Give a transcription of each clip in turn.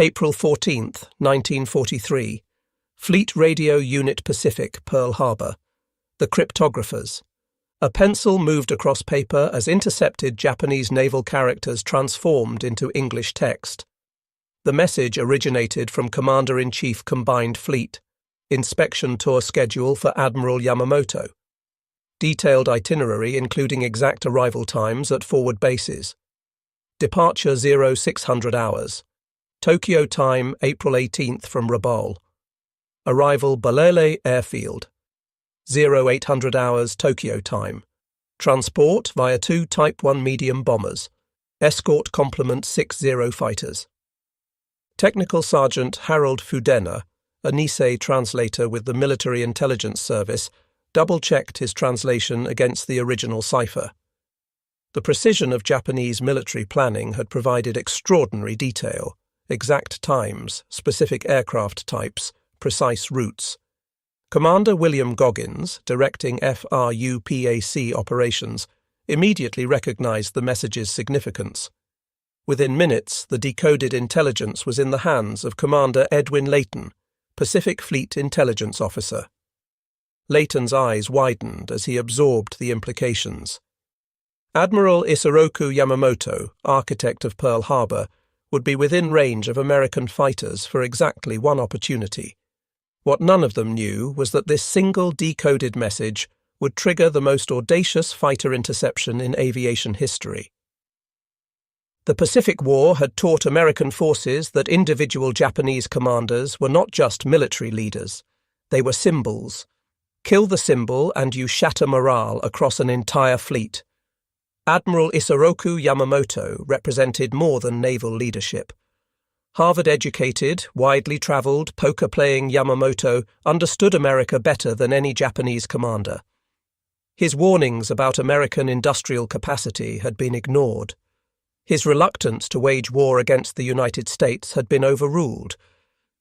April 14, 1943. Fleet Radio Unit Pacific, Pearl Harbor. The cryptographers. A pencil moved across paper as intercepted Japanese naval characters transformed into English text. The message originated from Commander-in-Chief Combined Fleet. Inspection tour schedule for Admiral Yamamoto. Detailed itinerary including exact arrival times at forward bases. Departure 0600 hours. Tokyo time April 18th from Rabaul. Arrival Balele Airfield. 0800 hours Tokyo time. Transport via 2 Type 1 medium bombers. Escort complement 60 fighters. Technical Sergeant Harold Fudena, a Nisei translator with the Military Intelligence Service, double-checked his translation against the original cipher. The precision of Japanese military planning had provided extraordinary detail, exact times, specific aircraft types, precise routes. Commander William Goggins, directing FRUPAC operations, immediately recognized the message's significance. Within minutes, the decoded intelligence was in the hands of Commander Edwin Layton, Pacific Fleet Intelligence Officer. Layton's eyes widened as he absorbed the implications. Admiral Isoroku Yamamoto, architect of Pearl Harbor, would be within range of American fighters for exactly one opportunity. What none of them knew was that this single decoded message would trigger the most audacious fighter interception in aviation history. The Pacific War had taught American forces that individual Japanese commanders were not just military leaders. They were symbols. Kill the symbol and you shatter morale across an entire fleet. Admiral Isoroku Yamamoto represented more than naval leadership. Harvard-educated, widely travelled, poker-playing Yamamoto understood America better than any Japanese commander. His warnings about American industrial capacity had been ignored. His reluctance to wage war against the United States had been overruled.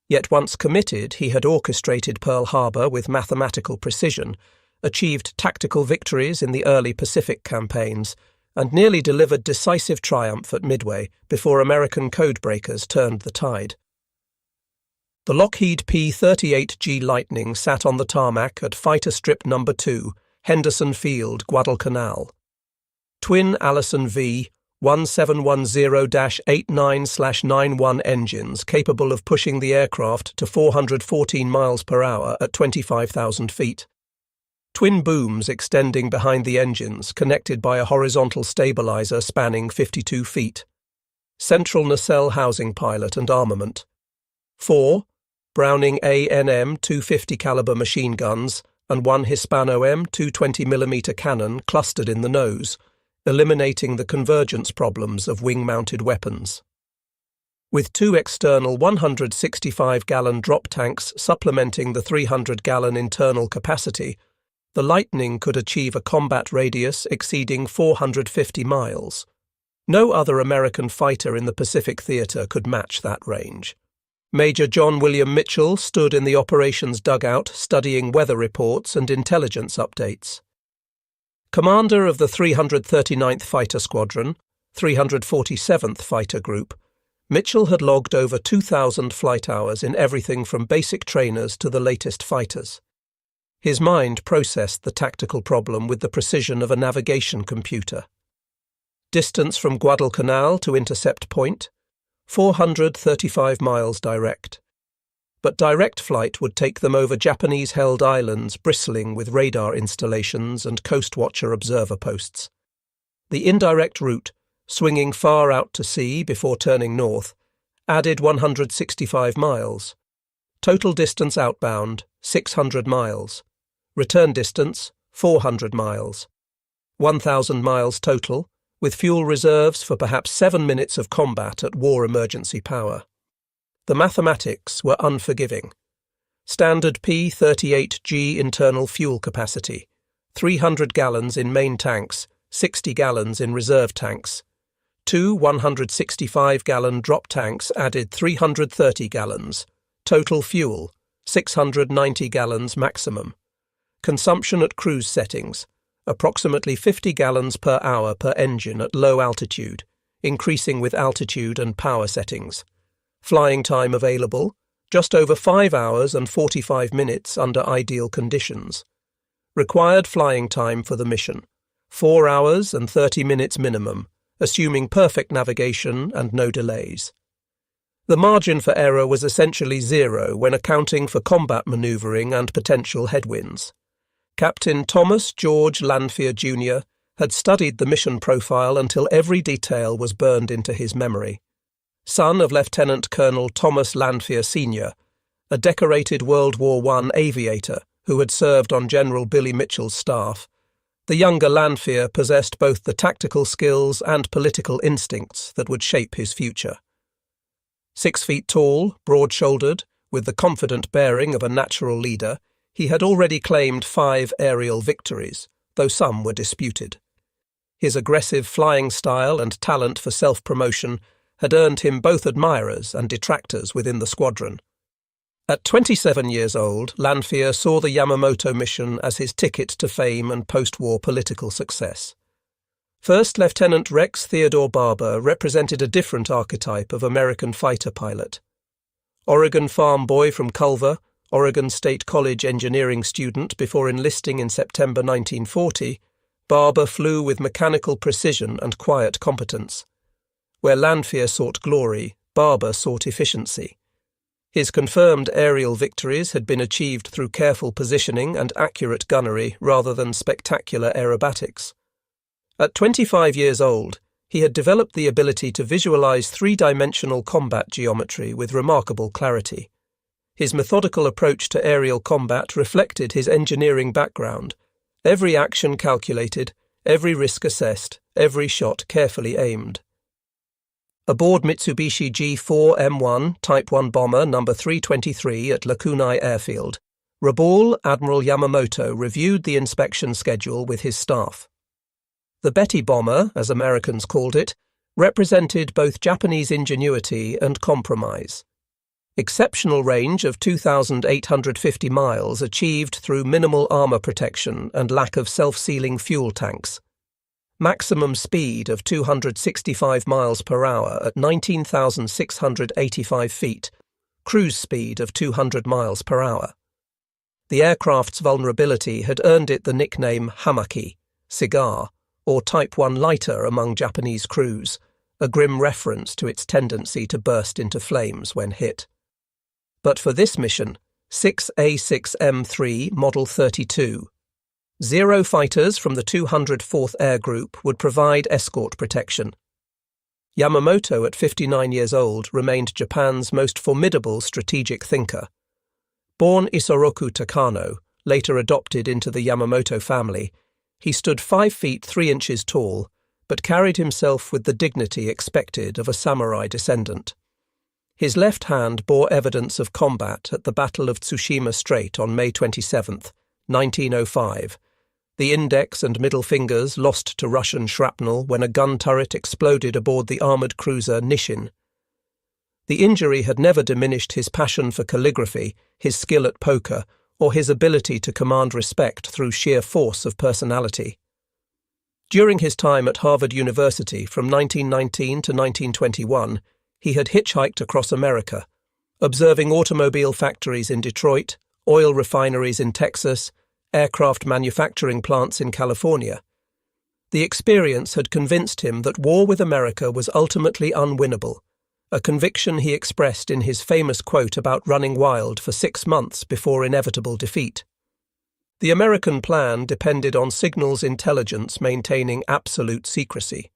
Yet once committed, he had orchestrated Pearl Harbor with mathematical precision, achieved tactical victories in the early Pacific campaigns, and nearly delivered decisive triumph at Midway before American codebreakers turned the tide. The Lockheed P-38G Lightning sat on the tarmac at Fighter Strip No. 2, Henderson Field, Guadalcanal. Twin Allison V 1710-89/91 engines capable of pushing the aircraft to 414 miles per hour at 25,000 feet. Twin booms extending behind the engines, connected by a horizontal stabilizer spanning 52 feet. Central nacelle housing pilot and armament. 4 Browning A&M 250 caliber machine guns and 1 Hispano-M 220mm cannon clustered in the nose, eliminating the convergence problems of wing-mounted weapons. With 2 external 165-gallon drop tanks supplementing the 300-gallon internal capacity, the Lightning could achieve a combat radius exceeding 450 miles. No other American fighter in the Pacific theater could match that range. Major John William Mitchell stood in the operations dugout studying weather reports and intelligence updates. Commander of the 339th Fighter Squadron, 347th Fighter Group, Mitchell had logged over 2,000 flight hours in everything from basic trainers to the latest fighters. His mind processed the tactical problem with the precision of a navigation computer. Distance from Guadalcanal to intercept point, 435 miles direct. But direct flight would take them over Japanese-held islands bristling with radar installations and Coast Watcher observer posts. The indirect route, swinging far out to sea before turning north, added 165 miles. Total distance outbound, 600 miles. Return distance, 400 miles. 1,000 miles total, with fuel reserves for perhaps 7 minutes of combat at war emergency power. The mathematics were unforgiving. Standard P-38G internal fuel capacity, 300 gallons in main tanks, 60 gallons in reserve tanks. 2 165-gallon drop tanks added 330 gallons. Total fuel, 690 gallons maximum. Consumption at cruise settings, approximately 50 gallons per hour per engine at low altitude, increasing with altitude and power settings. Flying time available, just over 5 hours and 45 minutes under ideal conditions. Required flying time for the mission, 4 hours and 30 minutes minimum, assuming perfect navigation and no delays. The margin for error was essentially zero when accounting for combat manoeuvring and potential headwinds. Captain Thomas George Lanphier Jr. had studied the mission profile until every detail was burned into his memory. Son of Lieutenant Colonel Thomas Lanphier Sr., a decorated World War I aviator who had served on General Billy Mitchell's staff, the younger Lanphier possessed both the tactical skills and political instincts that would shape his future. 6 feet tall, broad-shouldered, with the confident bearing of a natural leader, he had already claimed 5 aerial victories, though some were disputed. His aggressive flying style and talent for self-promotion had earned him both admirers and detractors within the squadron. At 27 years old, Lanphier saw the Yamamoto mission as his ticket to fame and post-war political success. First Lieutenant Rex Theodore Barber represented a different archetype of American fighter pilot. Oregon farm boy from Culver, Oregon State College engineering student before enlisting in September 1940, Barber flew with mechanical precision and quiet competence. Where Lanphier sought glory, Barber sought efficiency. His confirmed aerial victories had been achieved through careful positioning and accurate gunnery rather than spectacular aerobatics. At 25 years old, he had developed the ability to visualize 3-dimensional combat geometry with remarkable clarity. His methodical approach to aerial combat reflected his engineering background, every action calculated, every risk assessed, every shot carefully aimed. Aboard Mitsubishi G4M1 Type 1 bomber No. 323 at Lakunai Airfield, Rabul Admiral Yamamoto reviewed the inspection schedule with his staff. The Betty bomber, as Americans called it, represented both Japanese ingenuity and compromise. Exceptional range of 2,850 miles achieved through minimal armor protection and lack of self-sealing fuel tanks. Maximum speed of 265 miles per hour at 19,685 feet, cruise speed of 200 miles per hour. The aircraft's vulnerability had earned it the nickname Hamaki, cigar, or Type 1 lighter among Japanese crews, a grim reference to its tendency to burst into flames when hit. But for this mission, 6A6M3 Model 32, 0 fighters from the 204th Air Group would provide escort protection. Yamamoto, at 59 years old, remained Japan's most formidable strategic thinker. Born Isoroku Takano, later adopted into the Yamamoto family, he stood 5 feet 3 inches tall, but carried himself with the dignity expected of a samurai descendant. His left hand bore evidence of combat at the Battle of Tsushima Strait on May 27, 1905, the index and middle fingers lost to Russian shrapnel when a gun turret exploded aboard the armoured cruiser Nishin. The injury had never diminished his passion for calligraphy, his skill at poker, or his ability to command respect through sheer force of personality. During his time at Harvard University from 1919 to 1921, he had hitchhiked across America, observing automobile factories in Detroit, oil refineries in Texas, aircraft manufacturing plants in California. The experience had convinced him that war with America was ultimately unwinnable, a conviction he expressed in his famous quote about running wild for 6 months before inevitable defeat. The American plan depended on signals intelligence maintaining absolute secrecy.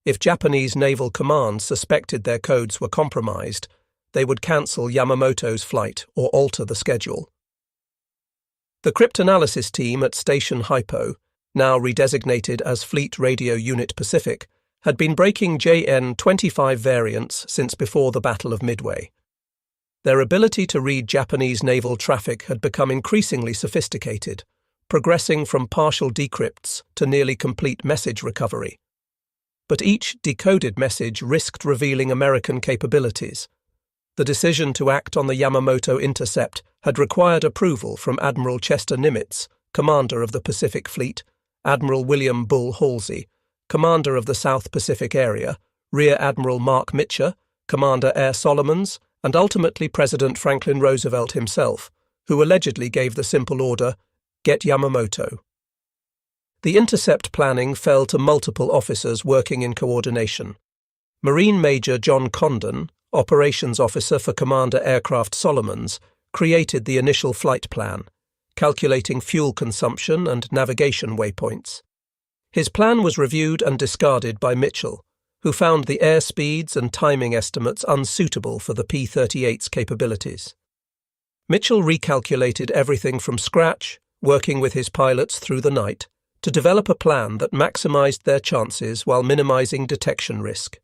If Japanese naval commands suspected their codes were compromised, they would cancel Yamamoto's flight or alter the schedule. The cryptanalysis team at Station Hypo, now redesignated as Fleet Radio Unit Pacific, had been breaking JN-25 variants since before the Battle of Midway. Their ability to read Japanese naval traffic had become increasingly sophisticated, progressing from partial decrypts to nearly complete message recovery. But each decoded message risked revealing American capabilities. The decision to act on the Yamamoto intercept had required approval from Admiral Chester Nimitz, commander of the Pacific Fleet, Admiral William Bull Halsey, commander of the South Pacific Area, Rear Admiral Mark Mitcher, Commander Air Solomons, and ultimately President Franklin Roosevelt himself, who allegedly gave the simple order, "Get Yamamoto." The intercept planning fell to multiple officers working in coordination. Marine Major John Condon, operations officer for Commander Aircraft Solomons, created the initial flight plan, calculating fuel consumption and navigation waypoints. His plan was reviewed and discarded by Mitchell, who found the air speeds and timing estimates unsuitable for the P-38's capabilities. Mitchell recalculated everything from scratch, working with his pilots through the night, to develop a plan that maximized their chances while minimizing detection risk.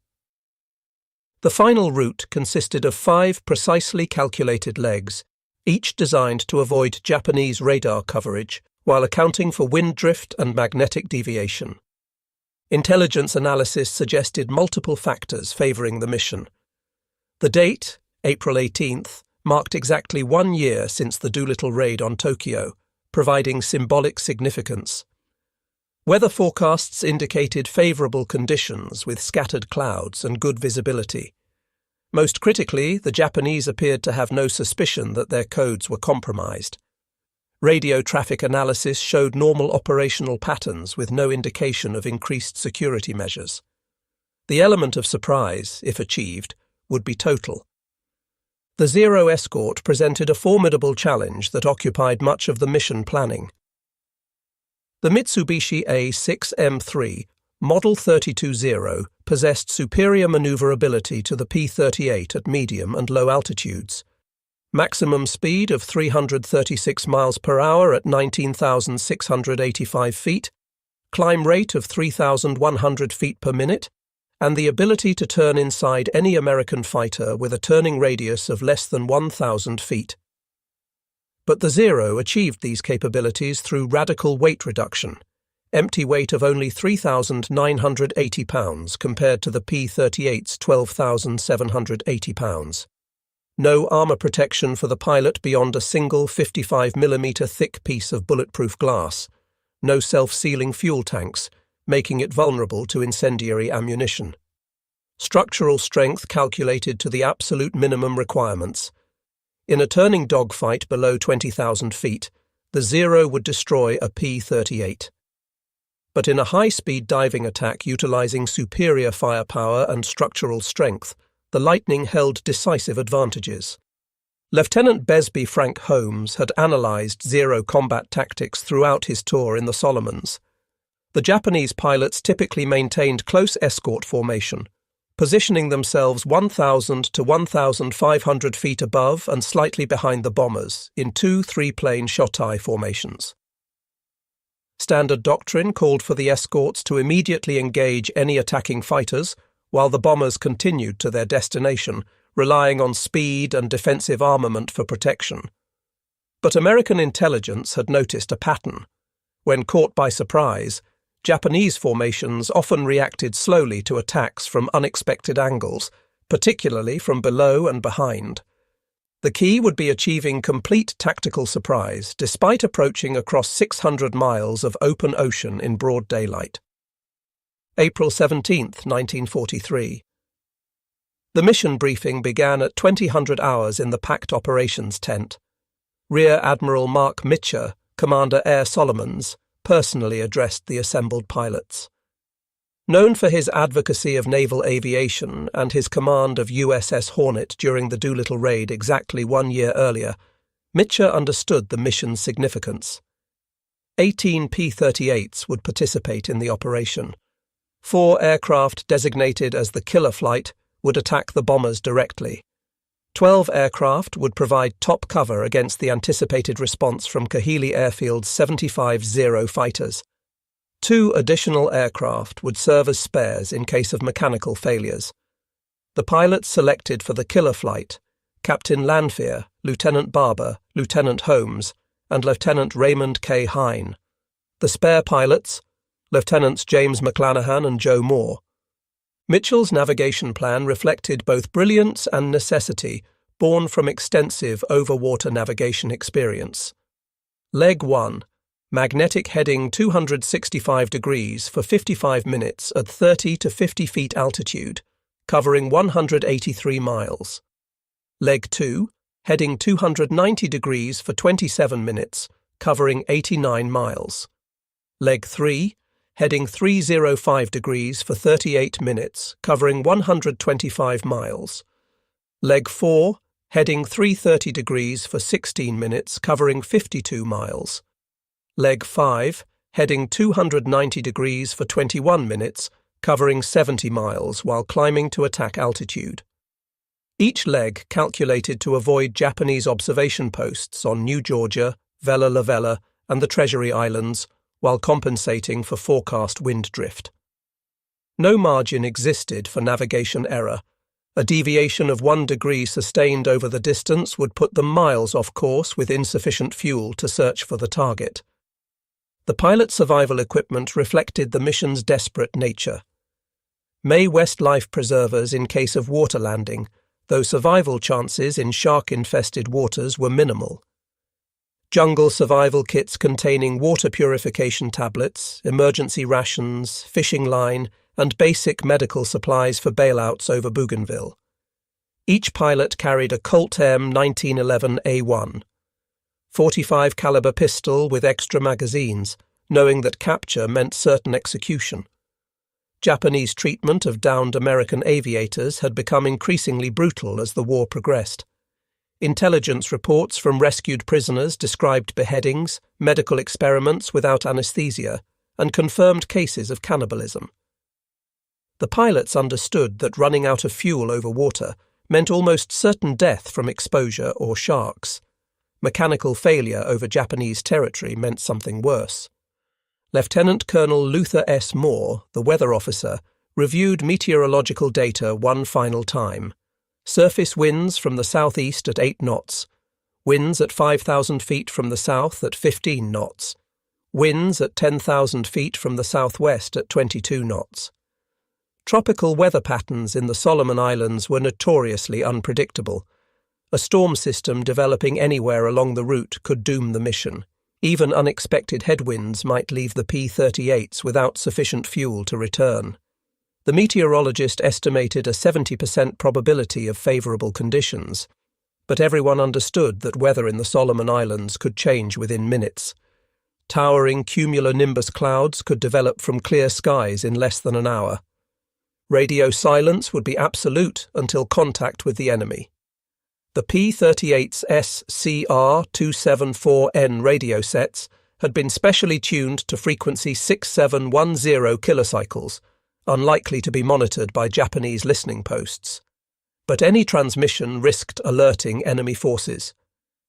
The final route consisted of 5 precisely calculated legs, each designed to avoid Japanese radar coverage while accounting for wind drift and magnetic deviation. Intelligence analysis suggested multiple factors favoring the mission. The date, April 18th, marked exactly 1 year since the Doolittle raid on Tokyo, providing symbolic significance. Weather forecasts indicated favorable conditions with scattered clouds and good visibility. Most critically, the Japanese appeared to have no suspicion that their codes were compromised. Radio traffic analysis showed normal operational patterns with no indication of increased security measures. The element of surprise, if achieved, would be total. The Zero escort presented a formidable challenge that occupied much of the mission planning. The Mitsubishi A6M3 Model 320 possessed superior maneuverability to the P-38 at medium and low altitudes. Maximum speed of 336 miles per hour at 19,685 feet, climb rate of 3,100 feet per minute, and the ability to turn inside any American fighter with a turning radius of less than 1,000 feet. But the Zero achieved these capabilities through radical weight reduction, empty weight of only 3,980 pounds compared to the P-38's 12,780 pounds. No armor protection for the pilot beyond a single 55mm thick piece of bulletproof glass, no self-sealing fuel tanks, making it vulnerable to incendiary ammunition. Structural strength calculated to the absolute minimum requirements. In a turning dogfight below 20,000 feet, the Zero would destroy a P-38. But in a high-speed diving attack utilizing superior firepower and structural strength, the Lightning held decisive advantages. Lieutenant Besby Frank Holmes had analyzed Zero combat tactics throughout his tour in the Solomons. The Japanese pilots typically maintained close escort formation, positioning themselves 1,000 to 1,500 feet above and slightly behind the bombers in 2 3-plane shot-eye formations. Standard doctrine called for the escorts to immediately engage any attacking fighters, while the bombers continued to their destination, relying on speed and defensive armament for protection. But American intelligence had noticed a pattern. When caught by surprise, Japanese formations often reacted slowly to attacks from unexpected angles, particularly from below and behind. The key would be achieving complete tactical surprise, despite approaching across 600 miles of open ocean in broad daylight. April 17, 1943. The mission briefing began at 2000 hours in the packed operations tent. Rear Admiral Mark Mitcher, Commander Air Solomons, personally addressed the assembled pilots. Known for his advocacy of naval aviation and his command of USS Hornet during the Doolittle raid exactly 1 year earlier, Mitcher understood the mission's significance. 18 P-38s would participate in the operation. 4 aircraft designated as the killer flight would attack the bombers directly. 12 aircraft would provide top cover against the anticipated response from Kahili Airfield's 75-0 fighters. 2 additional aircraft would serve as spares in case of mechanical failures. The pilots selected for the killer flight, Captain Lanphier, Lieutenant Barber, Lieutenant Holmes, and Lieutenant Raymond K. Hine. The spare pilots, Lieutenants James McClanahan and Joe Moore. Mitchell's navigation plan reflected both brilliance and necessity, born from extensive overwater navigation experience. Leg 1. Magnetic heading 265 degrees for 55 minutes at 30 to 50 feet altitude. covering 183 miles. Leg 2, heading 290 degrees for 27 minutes, covering 89 miles. Leg 3, heading 305 degrees for 38 minutes, covering 125 miles. Leg 4, heading 330 degrees for 16 minutes, covering 52 miles. Leg 5, heading 290 degrees for 21 minutes, covering 70 miles while climbing to attack altitude. Each leg calculated to avoid Japanese observation posts on New Georgia, Vella La Vella, and the Treasury Islands, while compensating for forecast wind drift. No margin existed for navigation error. A deviation of 1 degree sustained over the distance would put them miles off course with insufficient fuel to search for the target. The pilot's survival equipment reflected the mission's desperate nature. Mae West life preservers in case of water landing, though survival chances in shark-infested waters were minimal. Jungle survival kits containing water purification tablets, emergency rations, fishing line, and basic medical supplies for bailouts over Bougainville. Each pilot carried a Colt M 1911A1, 45 caliber pistol with extra magazines, knowing that capture meant certain execution. Japanese treatment of downed American aviators had become increasingly brutal as the war progressed. Intelligence reports from rescued prisoners described beheadings, medical experiments without anesthesia, and confirmed cases of cannibalism. The pilots understood that running out of fuel over water meant almost certain death from exposure or sharks. Mechanical failure over Japanese territory meant something worse. Lieutenant Colonel Luther S. Moore, the weather officer, reviewed meteorological data one final time. Surface winds from the southeast at 8 knots, winds at 5,000 feet from the south at 15 knots, winds at 10,000 feet from the southwest at 22 knots. Tropical weather patterns in the Solomon Islands were notoriously unpredictable. A storm system developing anywhere along the route could doom the mission. Even unexpected headwinds might leave the P-38s without sufficient fuel to return. The meteorologist estimated a 70% probability of favourable conditions, but everyone understood that weather in the Solomon Islands could change within minutes. Towering cumulonimbus clouds could develop from clear skies in less than an hour. Radio silence would be absolute until contact with the enemy. The P-38's SCR-274N radio sets had been specially tuned to frequency 6710 kilocycles, unlikely to be monitored by Japanese listening posts. But any transmission risked alerting enemy forces.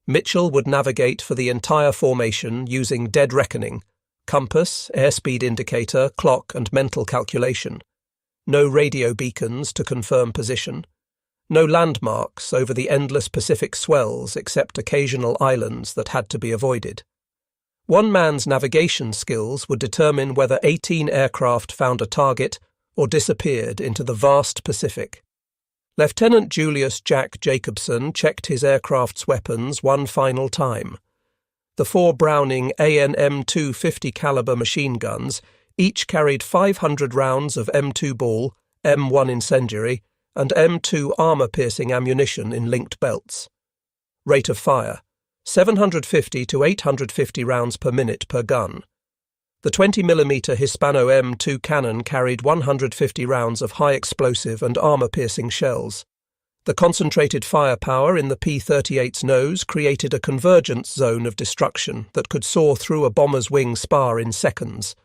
Mitchell would navigate for the entire formation using dead reckoning, compass, airspeed indicator, clock, and mental calculation. No radio beacons to confirm position. No landmarks over the endless Pacific swells except occasional islands that had to be avoided. One man's navigation skills would determine whether 18 aircraft found a target or disappeared into the vast Pacific. Lieutenant Julius Jack Jacobson checked his aircraft's weapons one final time. The 4 Browning AN M250 caliber machine guns each carried 500 rounds of M2 ball, M1 incendiary, and M2 armour-piercing ammunition in linked belts. Rate of fire, 750 to 850 rounds per minute per gun. The 20mm Hispano M2 cannon carried 150 rounds of high-explosive and armour-piercing shells. The concentrated firepower in the P-38's nose created a convergence zone of destruction that could saw through a bomber's wing spar in seconds.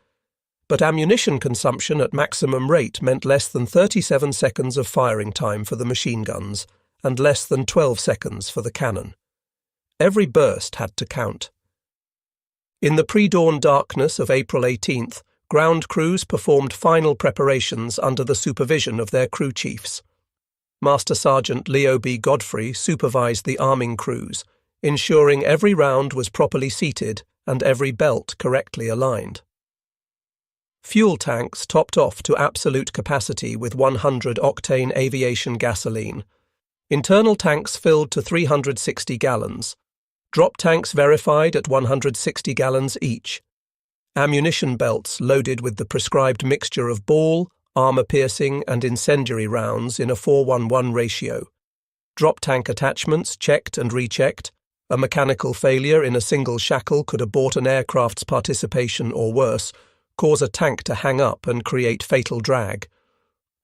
But ammunition consumption at maximum rate meant less than 37 seconds of firing time for the machine guns and less than 12 seconds for the cannon. Every burst had to count. In the pre-dawn darkness of April 18th, ground crews performed final preparations under the supervision of their crew chiefs. Master Sergeant Leo B. Godfrey supervised the arming crews, ensuring every round was properly seated and every belt correctly aligned. Fuel tanks topped off to absolute capacity with 100-octane aviation gasoline. Internal tanks filled to 360 gallons. Drop tanks verified at 160 gallons each. Ammunition belts loaded with the prescribed mixture of ball, armor-piercing and incendiary rounds in a 4:1 ratio, drop tank attachments checked and rechecked. A mechanical failure in a single shackle could abort an aircraft's participation or worse, cause a tank to hang up and create fatal drag.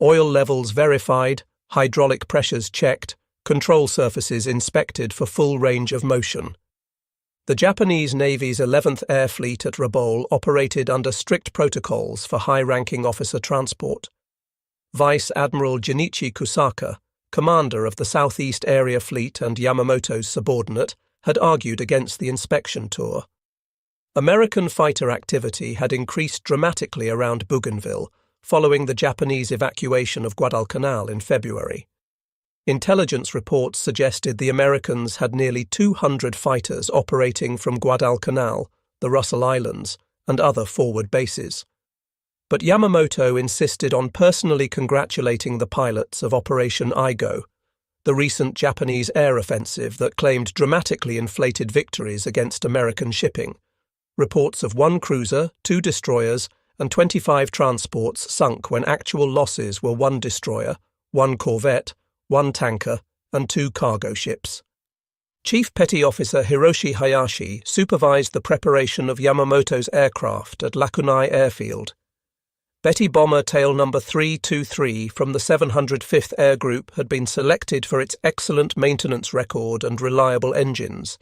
Oil levels verified, hydraulic pressures checked, control surfaces inspected for full range of motion. The Japanese Navy's 11th Air Fleet at Rabaul operated under strict protocols for high-ranking officer transport. Vice Admiral Junichi Kusaka, commander of the Southeast Area Fleet and Yamamoto's subordinate, had argued against the inspection tour. American fighter activity had increased dramatically around Bougainville following the Japanese evacuation of Guadalcanal in February. Intelligence reports suggested the Americans had nearly 200 fighters operating from Guadalcanal, the Russell Islands, and other forward bases. But Yamamoto insisted on personally congratulating the pilots of Operation Igo, the recent Japanese air offensive that claimed dramatically inflated victories against American shipping. Reports of 1 cruiser, 2 destroyers, and 25 transports sunk when actual losses were 1 destroyer, 1 corvette, 1 tanker, and 2 cargo ships. Chief Petty Officer Hiroshi Hayashi supervised the preparation of Yamamoto's aircraft at Lakunai Airfield. Betty Bomber Tail No. 323 from the 705th Air Group had been selected for its excellent maintenance record and reliable engines.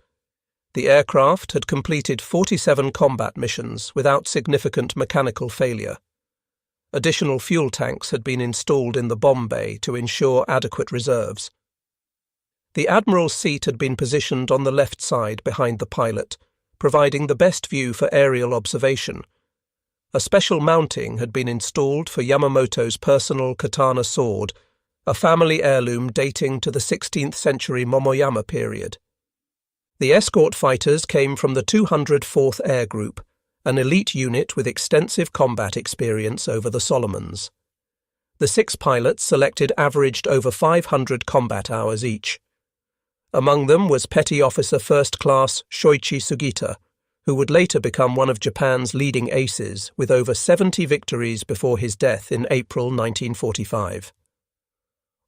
The aircraft had completed 47 combat missions without significant mechanical failure. Additional fuel tanks had been installed in the bomb bay to ensure adequate reserves. The Admiral's seat had been positioned on the left side behind the pilot, providing the best view for aerial observation. A special mounting had been installed for Yamamoto's personal katana sword, a family heirloom dating to the 16th century Momoyama period. The escort fighters came from the 204th Air Group, an elite unit with extensive combat experience over the Solomons. The 6 pilots selected averaged over 500 combat hours each. Among them was Petty Officer First Class Shoichi Sugita, who would later become one of Japan's leading aces with over 70 victories before his death in April 1945.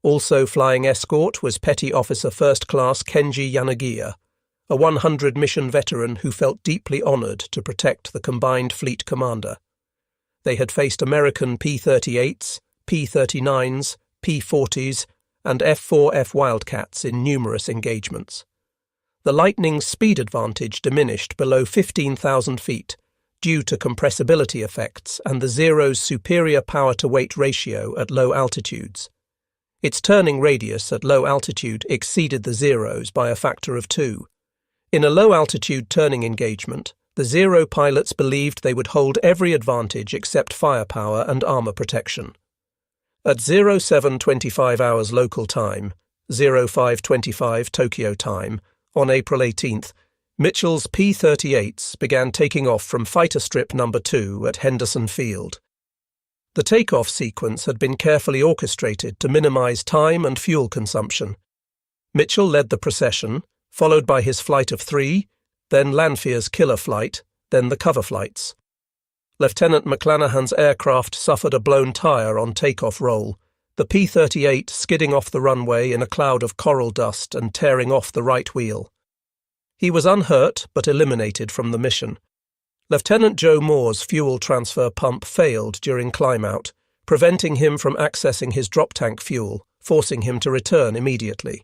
Also flying escort was Petty Officer First Class Kenji Yanagiya, a 100-mission veteran who felt deeply honored to protect the combined fleet commander. They had faced American P-38s, P-39s, P-40s, and F-4F Wildcats in numerous engagements. The Lightning's speed advantage diminished below 15,000 feet due to compressibility effects and the Zero's superior power-to-weight ratio at low altitudes. Its turning radius at low altitude exceeded the Zero's by a factor of 2. In a low-altitude turning engagement, the Zero pilots believed they would hold every advantage except firepower and armor protection. At 07:25 hours local time, 05:25 Tokyo time, on April 18th, Mitchell's P-38s began taking off from Fighter Strip No. 2 at Henderson Field. The takeoff sequence had been carefully orchestrated to minimize time and fuel consumption. Mitchell led the procession, followed by his flight of 3, then Lanfear's killer flight, then the cover flights. Lieutenant McClanahan's aircraft suffered a blown tire on takeoff roll, the P-38 skidding off the runway in a cloud of coral dust and tearing off the right wheel. He was unhurt but eliminated from the mission. Lieutenant Joe Moore's fuel transfer pump failed during climb-out, preventing him from accessing his drop tank fuel, forcing him to return immediately.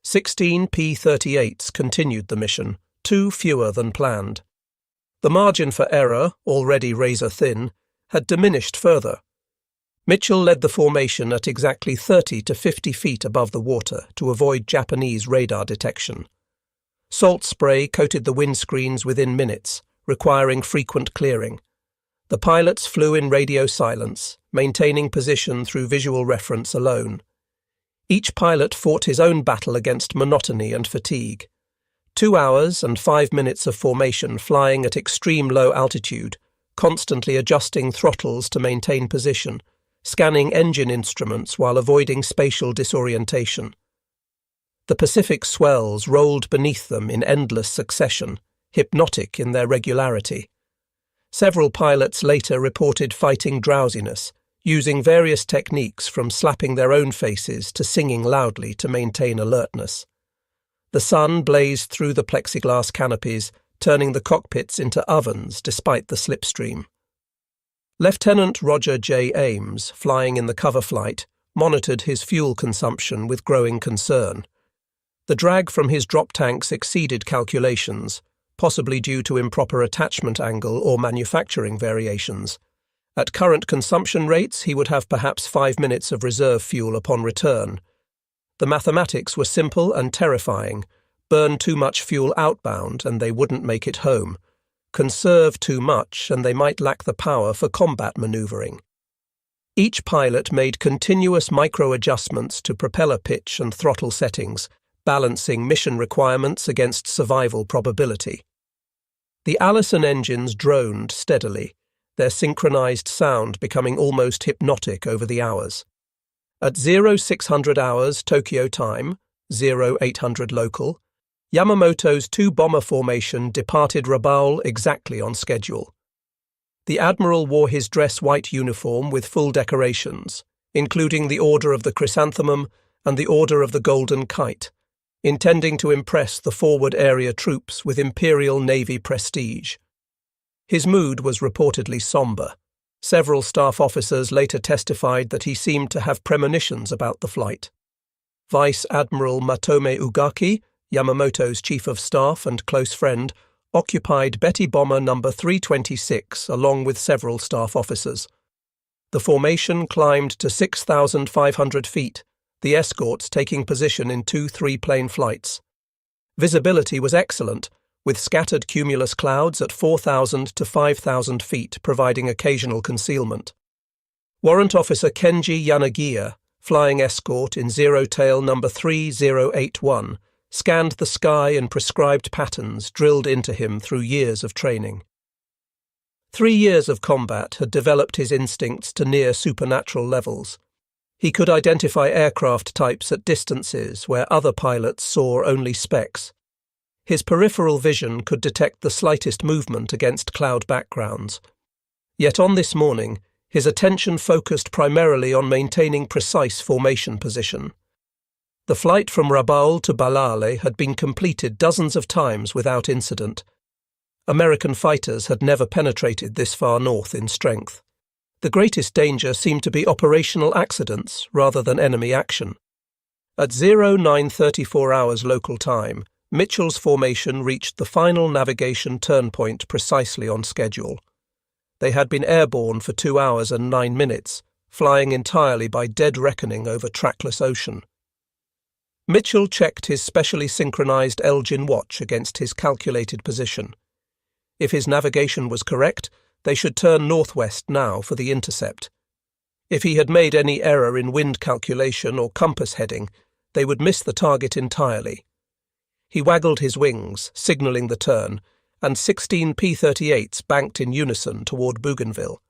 16 P-38s continued the mission, 2 fewer than planned. The margin for error, already razor-thin, had diminished further. Mitchell led the formation at exactly 30 to 50 feet above the water to avoid Japanese radar detection. Salt spray coated the windscreens within minutes, requiring frequent clearing. The pilots flew in radio silence, maintaining position through visual reference alone. Each pilot fought his own battle against monotony and fatigue. 2 hours and 5 minutes of formation flying at extreme low altitude, constantly adjusting throttles to maintain position, scanning engine instruments while avoiding spatial disorientation. The Pacific swells rolled beneath them in endless succession, hypnotic in their regularity. Several pilots later reported fighting drowsiness, using various techniques from slapping their own faces to singing loudly to maintain alertness. The sun blazed through the plexiglass canopies, turning the cockpits into ovens despite the slipstream. Lieutenant Roger J. Ames, flying in the cover flight, monitored his fuel consumption with growing concern. The drag from his drop tanks exceeded calculations, possibly due to improper attachment angle or manufacturing variations. At current consumption rates, he would have perhaps 5 minutes of reserve fuel upon return. The mathematics were simple and terrifying. Burn too much fuel outbound and they wouldn't make it home. Conserve too much and they might lack the power for combat maneuvering. Each pilot made continuous micro-adjustments to propeller pitch and throttle settings, balancing mission requirements against survival probability. The Allison engines droned steadily, their synchronized sound becoming almost hypnotic over the hours. At 0600 hours Tokyo time, 0800 local, Yamamoto's two-bomber formation departed Rabaul exactly on schedule. The Admiral wore his dress white uniform with full decorations, including the Order of the Chrysanthemum and the Order of the Golden Kite, intending to impress the forward area troops with Imperial Navy prestige. His mood was reportedly somber. Several staff officers later testified that he seemed to have premonitions about the flight. Vice Admiral Matome Ugaki, Yamamoto's chief of staff and close friend, occupied Betty Bomber No. 326 along with several staff officers. The formation climbed to 6,500 feet, the escorts taking position in 2 3-plane flights. Visibility was excellent, with scattered cumulus clouds at 4,000 to 5,000 feet providing occasional concealment. Warrant Officer Kenji Yanagiya, flying escort in Zero-Tail No. 3081, scanned the sky in prescribed patterns drilled into him through years of training. 3 years of combat had developed his instincts to near supernatural levels. He could identify aircraft types at distances where other pilots saw only specks. His peripheral vision could detect the slightest movement against cloud backgrounds. Yet on this morning, his attention focused primarily on maintaining precise formation position. The flight from Rabaul to Balale had been completed dozens of times without incident. American fighters had never penetrated this far north in strength. The greatest danger seemed to be operational accidents rather than enemy action. At 0934 hours local time, Mitchell's formation reached the final navigation turn point precisely on schedule. They had been airborne for 2 hours and 9 minutes, flying entirely by dead reckoning over trackless ocean. Mitchell checked his specially synchronized Elgin watch against his calculated position. If his navigation was correct, they should turn northwest now for the intercept. If he had made any error in wind calculation or compass heading, they would miss the target entirely. He waggled his wings, signalling the turn, and 16 P-38s banked in unison toward Bougainville.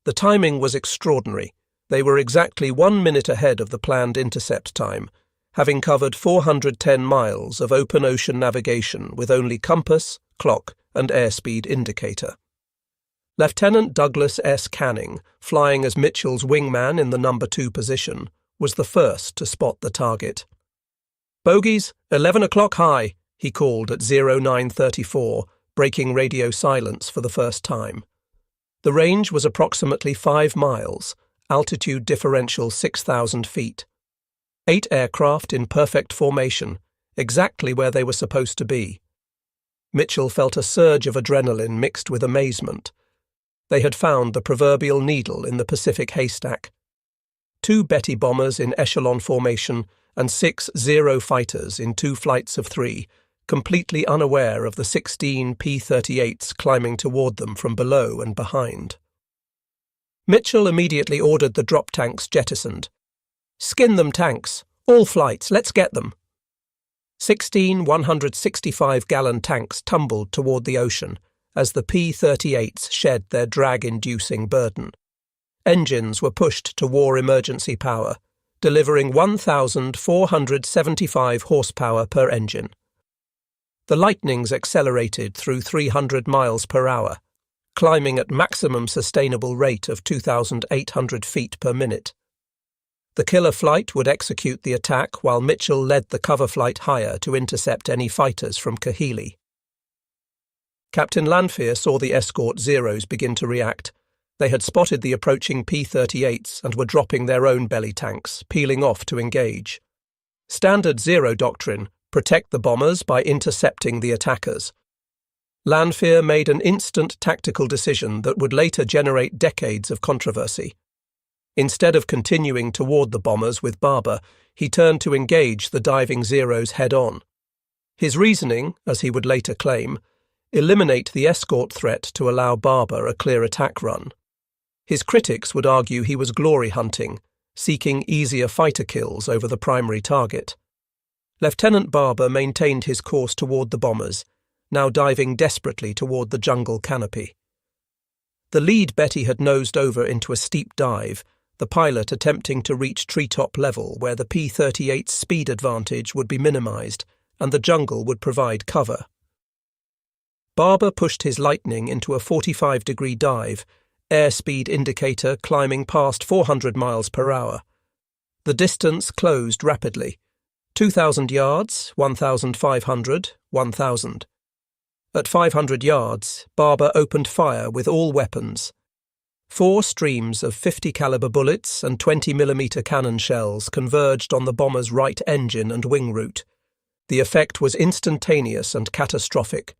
The timing was extraordinary. They were exactly 1 minute ahead of the planned intercept time, having covered 410 miles of open ocean navigation with only compass, clock, and airspeed indicator. Lieutenant Douglas S. Canning, flying as Mitchell's wingman in the No. 2 position, was the first to spot the target. "Bogies, 11 o'clock high," he called at 0934, breaking radio silence for the first time. The range was approximately 5 miles, altitude differential 6,000 feet. 8 aircraft in perfect formation, exactly where they were supposed to be. Mitchell felt a surge of adrenaline mixed with amazement. They had found the proverbial needle in the Pacific haystack. 2 Betty bombers in echelon formation and 6 Zero fighters in 2 flights of 3, completely unaware of the 16 P-38s climbing toward them from below and behind. Mitchell immediately ordered the drop tanks jettisoned. "Skin them, tanks! All flights, let's get them!" 16 165-gallon tanks tumbled toward the ocean as the P-38s shed their drag-inducing burden. Engines were pushed to war emergency power, delivering 1,475 horsepower per engine. The Lightnings accelerated through 300 miles per hour. climbing at maximum sustainable rate of 2,800 feet per minute. The killer flight would execute the attack while Mitchell led the cover flight higher to intercept any fighters from Kahili. Captain Lanfear saw the escort Zeros begin to react. They had spotted the approaching P-38s and were dropping their own belly tanks, peeling off to engage. Standard Zero doctrine: protect the bombers by intercepting the attackers. Lanfear made an instant tactical decision that would later generate decades of controversy. Instead of continuing toward the bombers with Barber, he turned to engage the diving Zeros head-on. His reasoning, as he would later claim, eliminate the escort threat to allow Barber a clear attack run. His critics would argue he was glory hunting, seeking easier fighter kills over the primary target. Lieutenant Barber maintained his course toward the bombers, now diving desperately toward the jungle canopy. The lead Betty had nosed over into a steep dive, the pilot attempting to reach treetop level where the P-38's speed advantage would be minimized and the jungle would provide cover. Barber pushed his Lightning into a 45-degree dive, airspeed indicator climbing past 400 miles per hour. The distance closed rapidly. 2,000 yards, 1,500, 1,000. At 500 yards, Barber opened fire with all weapons. 4 streams of 50 caliber bullets and 20mm cannon shells converged on the bomber's right engine and wing root. The effect was instantaneous and catastrophic.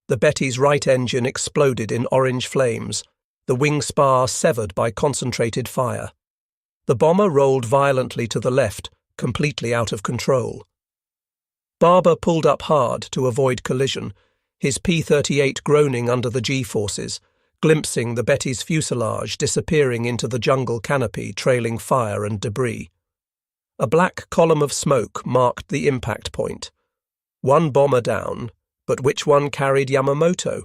The Betty's right engine exploded in orange flames, the wing spar severed by concentrated fire. The bomber rolled violently to the left, completely out of control. Barber pulled up hard to avoid collision, his P-38 groaning under the G-forces, glimpsing the Betty's fuselage disappearing into the jungle canopy trailing fire and debris. A black column of smoke marked the impact point. One bomber down, but which one carried Yamamoto?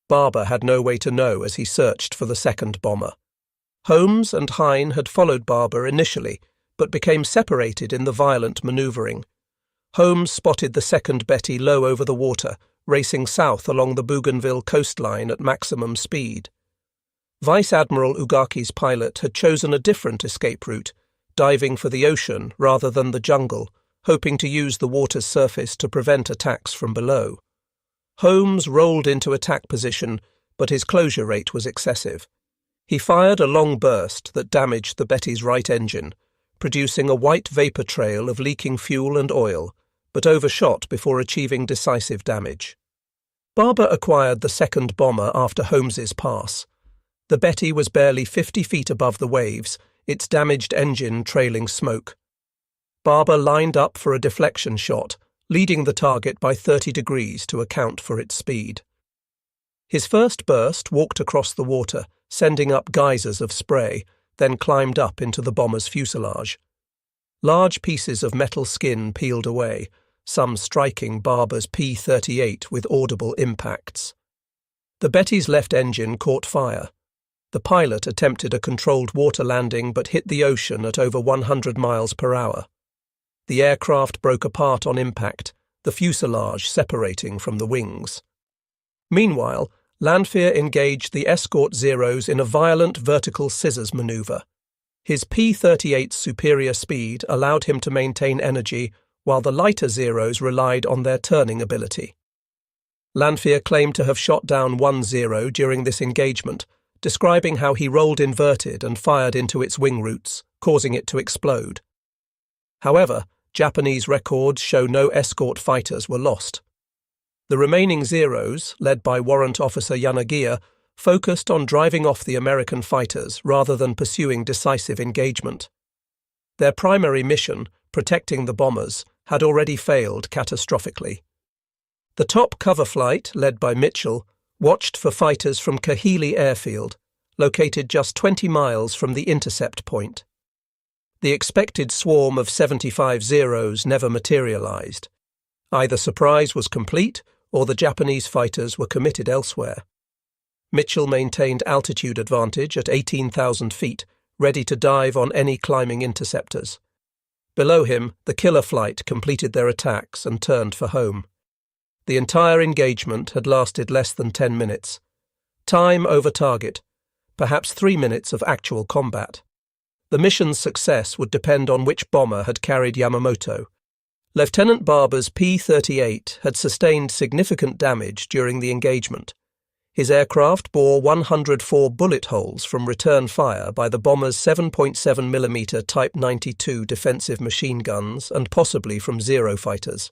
Barber had no way to know as he searched for the second bomber. Holmes and Hine had followed Barber initially, but became separated in the violent manoeuvring. Holmes spotted the second Betty low over the water, racing south along the Bougainville coastline at maximum speed. Vice Admiral Ugaki's pilot had chosen a different escape route, diving for the ocean rather than the jungle, hoping to use the water's surface to prevent attacks from below. Holmes rolled into attack position, but his closure rate was excessive. He fired a long burst that damaged the Betty's right engine, producing a white vapor trail of leaking fuel and oil, but overshot before achieving decisive damage. Barber acquired the second bomber after Holmes's pass. The Betty was barely 50 feet above the waves, its damaged engine trailing smoke. Barber lined up for a deflection shot, leading the target by 30 degrees to account for its speed. His first burst walked across the water, sending up geysers of spray, then climbed up into the bomber's fuselage. Large pieces of metal skin peeled away, some striking Barber's P-38 with audible impacts. The Betty's left engine caught fire. The pilot attempted a controlled water landing but hit the ocean at over 100 miles per hour. The aircraft broke apart on impact, the fuselage separating from the wings. Meanwhile, Lanfear engaged the escort Zeros in a violent vertical scissors maneuver. His P-38's superior speed allowed him to maintain energy, while the lighter Zeros relied on their turning ability. Lanfear claimed to have shot down one Zero during this engagement, describing how he rolled inverted and fired into its wing roots, causing it to explode. However, Japanese records show no escort fighters were lost. The remaining Zeros, led by Warrant Officer Yanagiya, focused on driving off the American fighters rather than pursuing decisive engagement. Their primary mission, protecting the bombers, had already failed catastrophically. The top cover flight, led by Mitchell, watched for fighters from Kahili Airfield, located just 20 miles from the intercept point. The expected swarm of 75 Zeros never materialized. Either surprise was complete, or the Japanese fighters were committed elsewhere. Mitchell maintained altitude advantage at 18,000 feet, ready to dive on any climbing interceptors. Below him, the killer flight completed their attacks and turned for home. The entire engagement had lasted less than 10 minutes. Time over target, perhaps 3 minutes of actual combat. The mission's success would depend on which bomber had carried Yamamoto. Lieutenant Barber's P-38 had sustained significant damage during the engagement. His aircraft bore 104 bullet holes from return fire by the bomber's 7.7mm Type 92 defensive machine guns and possibly from Zero fighters.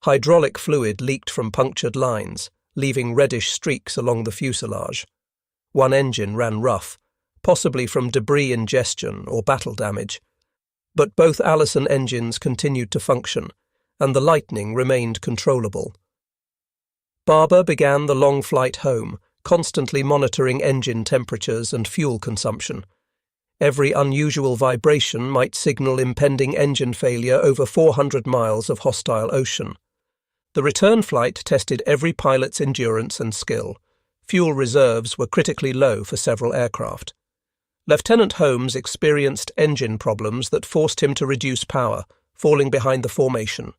Hydraulic fluid leaked from punctured lines, leaving reddish streaks along the fuselage. One engine ran rough, possibly from debris ingestion or battle damage. But both Allison engines continued to function, and the Lightning remained controllable. Barber began the long flight home, constantly monitoring engine temperatures and fuel consumption. Every unusual vibration might signal impending engine failure over 400 miles of hostile ocean. The return flight tested every pilot's endurance and skill. Fuel reserves were critically low for several aircraft. Lieutenant Holmes experienced engine problems that forced him to reduce power, falling behind the formation.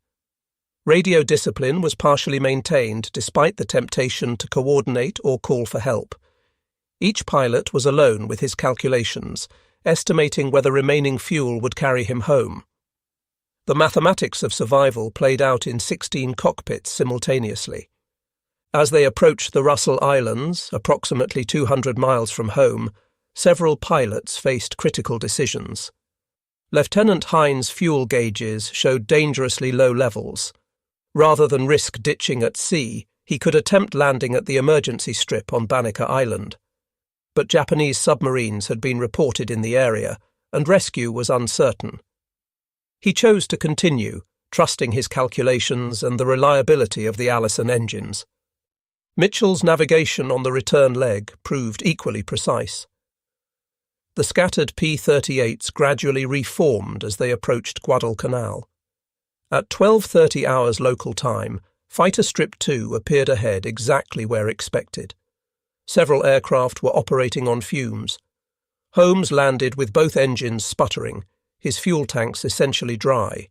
Radio discipline was partially maintained despite the temptation to coordinate or call for help. Each pilot was alone with his calculations, estimating whether remaining fuel would carry him home. The mathematics of survival played out in 16 cockpits simultaneously. As they approached the Russell Islands, approximately 200 miles from home, several pilots faced critical decisions. Lieutenant Hines' fuel gauges showed dangerously low levels. Rather than risk ditching at sea, he could attempt landing at the emergency strip on Banneker Island. But Japanese submarines had been reported in the area, and rescue was uncertain. He chose to continue, trusting his calculations and the reliability of the Allison engines. Mitchell's navigation on the return leg proved equally precise. The scattered P-38s gradually reformed as they approached Guadalcanal. At 12:30 hours local time, Fighter Strip 2 appeared ahead exactly where expected. Several aircraft were operating on fumes. Holmes landed with both engines sputtering, his fuel tanks essentially dry.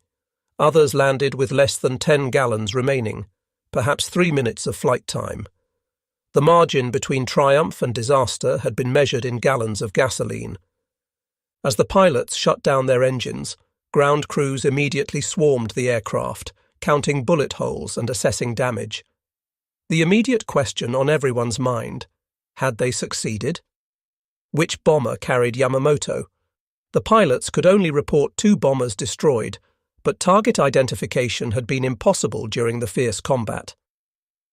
Others landed with less than 10 gallons remaining, perhaps 3 minutes of flight time. The margin between triumph and disaster had been measured in gallons of gasoline. As the pilots shut down their engines, ground crews immediately swarmed the aircraft, counting bullet holes and assessing damage. The immediate question on everyone's mind: had they succeeded? Which bomber carried Yamamoto? The pilots could only report 2 bombers destroyed, but target identification had been impossible during the fierce combat.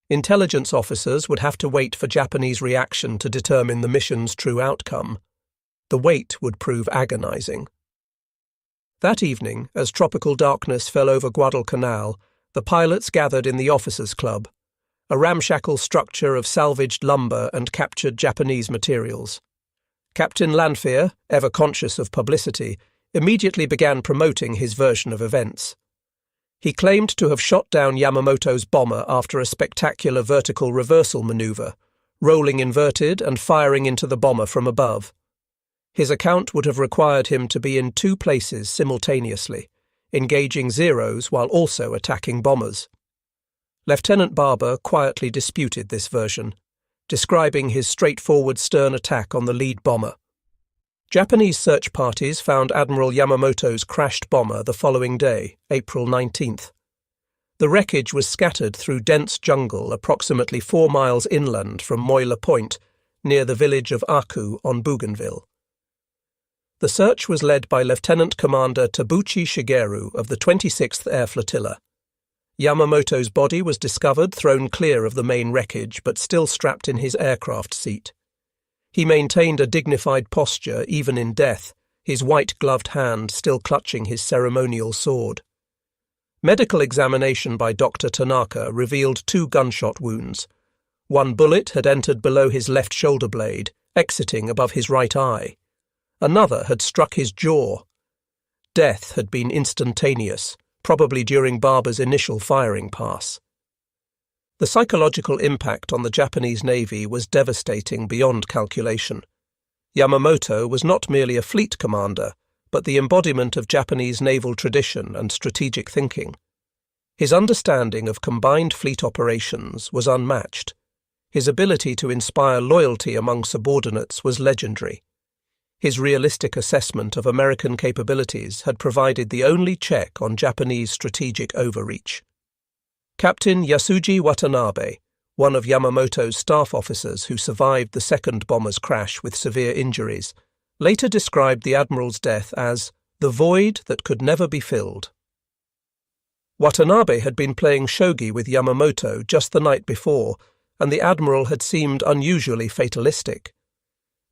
Intelligence officers would have to wait for Japanese reaction to determine the mission's true outcome. The wait would prove agonizing. That evening, as tropical darkness fell over Guadalcanal, the pilots gathered in the Officers' Club, a ramshackle structure of salvaged lumber and captured Japanese materials. Captain Lanfear, ever conscious of publicity, immediately began promoting his version of events. He claimed to have shot down Yamamoto's bomber after a spectacular vertical reversal maneuver, rolling inverted and firing into the bomber from above. His account would have required him to be in 2 places simultaneously, engaging Zeros while also attacking bombers. Lieutenant Barber quietly disputed this version, describing his straightforward stern attack on the lead bomber. Japanese search parties found Admiral Yamamoto's crashed bomber the following day, April 19th. The wreckage was scattered through dense jungle approximately 4 miles inland from Moila Point, near the village of Aku on Bougainville. The search was led by Lieutenant Commander Tabuchi Shigeru of the 26th Air Flotilla. Yamamoto's body was discovered thrown clear of the main wreckage but still strapped in his aircraft seat. He maintained a dignified posture even in death, his white-gloved hand still clutching his ceremonial sword. Medical examination by Dr. Tanaka revealed 2 gunshot wounds. 1 bullet had entered below his left shoulder blade, exiting above his right eye. Another had struck his jaw. Death had been instantaneous, probably during Barber's initial firing pass. The psychological impact on the Japanese Navy was devastating beyond calculation. Yamamoto was not merely a fleet commander, but the embodiment of Japanese naval tradition and strategic thinking. His understanding of combined fleet operations was unmatched. His ability to inspire loyalty among subordinates was legendary. His realistic assessment of American capabilities had provided the only check on Japanese strategic overreach. Captain Yasuji Watanabe, one of Yamamoto's staff officers who survived the second bomber's crash with severe injuries, later described the Admiral's death as the void that could never be filled. Watanabe had been playing shogi with Yamamoto just the night before, and the Admiral had seemed unusually fatalistic.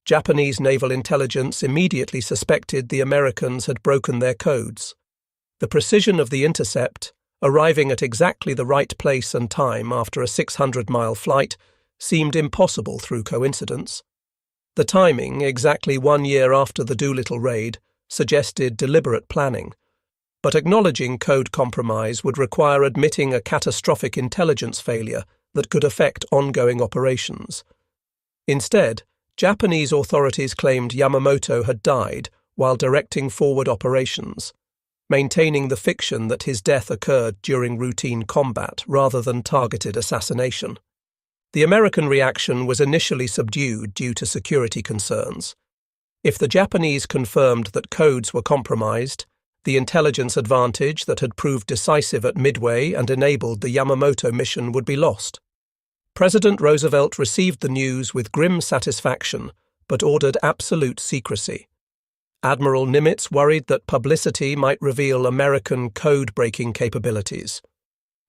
Japanese naval intelligence immediately suspected the Americans had broken their codes. The precision of the intercept, arriving at exactly the right place and time after a 600-mile flight, seemed impossible through coincidence. The timing, exactly 1 year after the Doolittle raid, suggested deliberate planning, but acknowledging code compromise would require admitting a catastrophic intelligence failure that could affect ongoing operations. Instead, Japanese authorities claimed Yamamoto had died while directing forward operations, maintaining the fiction that his death occurred during routine combat rather than targeted assassination. The American reaction was initially subdued due to security concerns. If the Japanese confirmed that codes were compromised, the intelligence advantage that had proved decisive at Midway and enabled the Yamamoto mission would be lost. President Roosevelt received the news with grim satisfaction, but ordered absolute secrecy. Admiral Nimitz worried that publicity might reveal American code-breaking capabilities.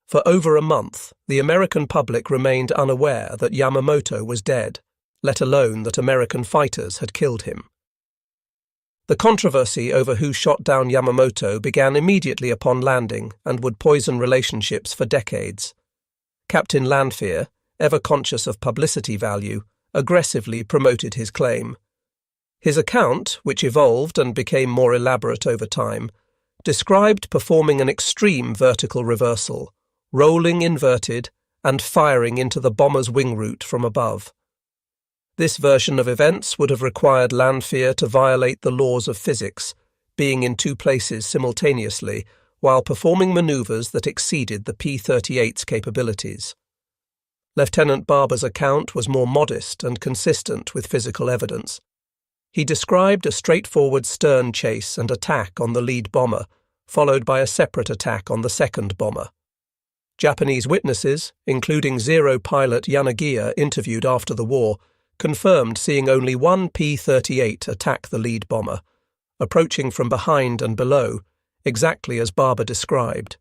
For over a month, the American public remained unaware that Yamamoto was dead, let alone that American fighters had killed him. The controversy over who shot down Yamamoto began immediately upon landing and would poison relationships for decades. Captain Lanfear, ever conscious of publicity value, aggressively promoted his claim. His account, which evolved and became more elaborate over time, described performing an extreme vertical reversal, rolling inverted, and firing into the bomber's wing route from above. This version of events would have required Lanfear to violate the laws of physics, being in two places simultaneously, while performing maneuvers that exceeded the P-38's capabilities. Lieutenant Barber's account was more modest and consistent with physical evidence. He described a straightforward stern chase and attack on the lead bomber, followed by a separate attack on the second bomber. Japanese witnesses, including Zero pilot Yanagiya interviewed after the war, confirmed seeing only one P-38 attack the lead bomber, approaching from behind and below, exactly as Barber described.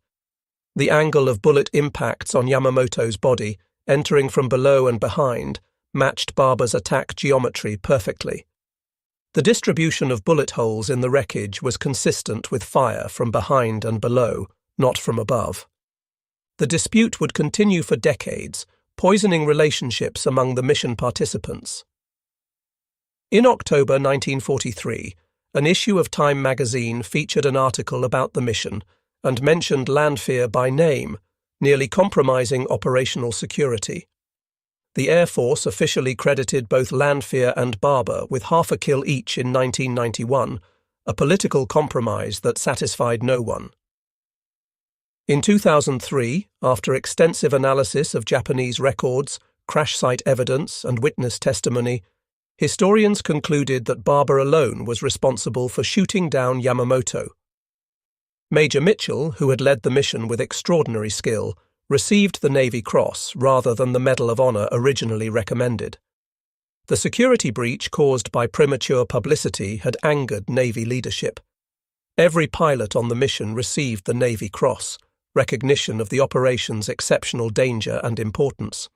The angle of bullet impacts on Yamamoto's body, entering from below and behind, matched Barber's attack geometry perfectly. The distribution of bullet holes in the wreckage was consistent with fire from behind and below, not from above. The dispute would continue for decades, poisoning relationships among the mission participants. In October 1943, an issue of Time magazine featured an article about the mission and mentioned Lanfear by name, nearly compromising operational security. The Air Force officially credited both Lanfear and Barber with half a kill each in 1991, a political compromise that satisfied no one. In 2003, after extensive analysis of Japanese records, crash site evidence, and witness testimony, historians concluded that Barber alone was responsible for shooting down Yamamoto. Major Mitchell, who had led the mission with extraordinary skill, received the Navy Cross rather than the Medal of Honor originally recommended. The security breach caused by premature publicity had angered Navy leadership. Every pilot on the mission received the Navy Cross, recognition of the operation's exceptional danger and importance.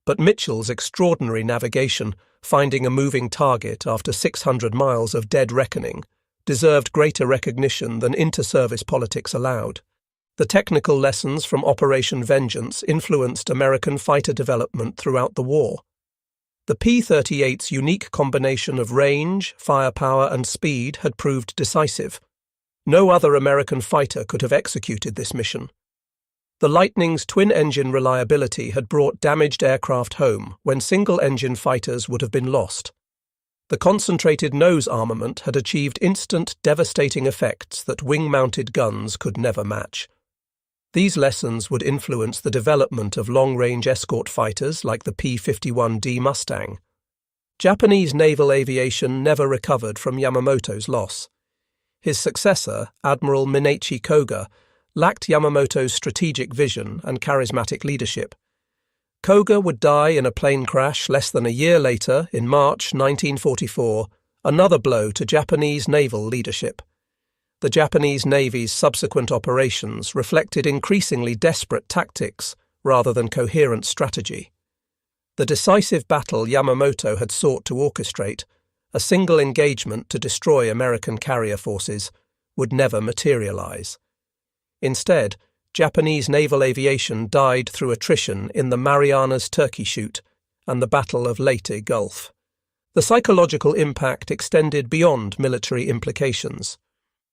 But Mitchell's extraordinary navigation, finding a moving target after 600 miles of dead reckoning, deserved greater recognition than inter-service politics allowed. The technical lessons from Operation Vengeance influenced American fighter development throughout the war. The P-38's unique combination of range, firepower, and speed had proved decisive. No other American fighter could have executed this mission. The Lightning's twin-engine reliability had brought damaged aircraft home when single-engine fighters would have been lost. The concentrated nose armament had achieved instant, devastating effects that wing-mounted guns could never match. These lessons would influence the development of long-range escort fighters like the P-51D Mustang. Japanese naval aviation never recovered from Yamamoto's loss. His successor, Admiral Minachi Koga, lacked Yamamoto's strategic vision and charismatic leadership. Koga would die in a plane crash less than a year later, in March 1944, another blow to Japanese naval leadership. The Japanese Navy's subsequent operations reflected increasingly desperate tactics rather than coherent strategy. The decisive battle Yamamoto had sought to orchestrate, a single engagement to destroy American carrier forces, would never materialize. Instead, Japanese naval aviation died through attrition in the Marianas Turkey Shoot and the Battle of Leyte Gulf. The psychological impact extended beyond military implications.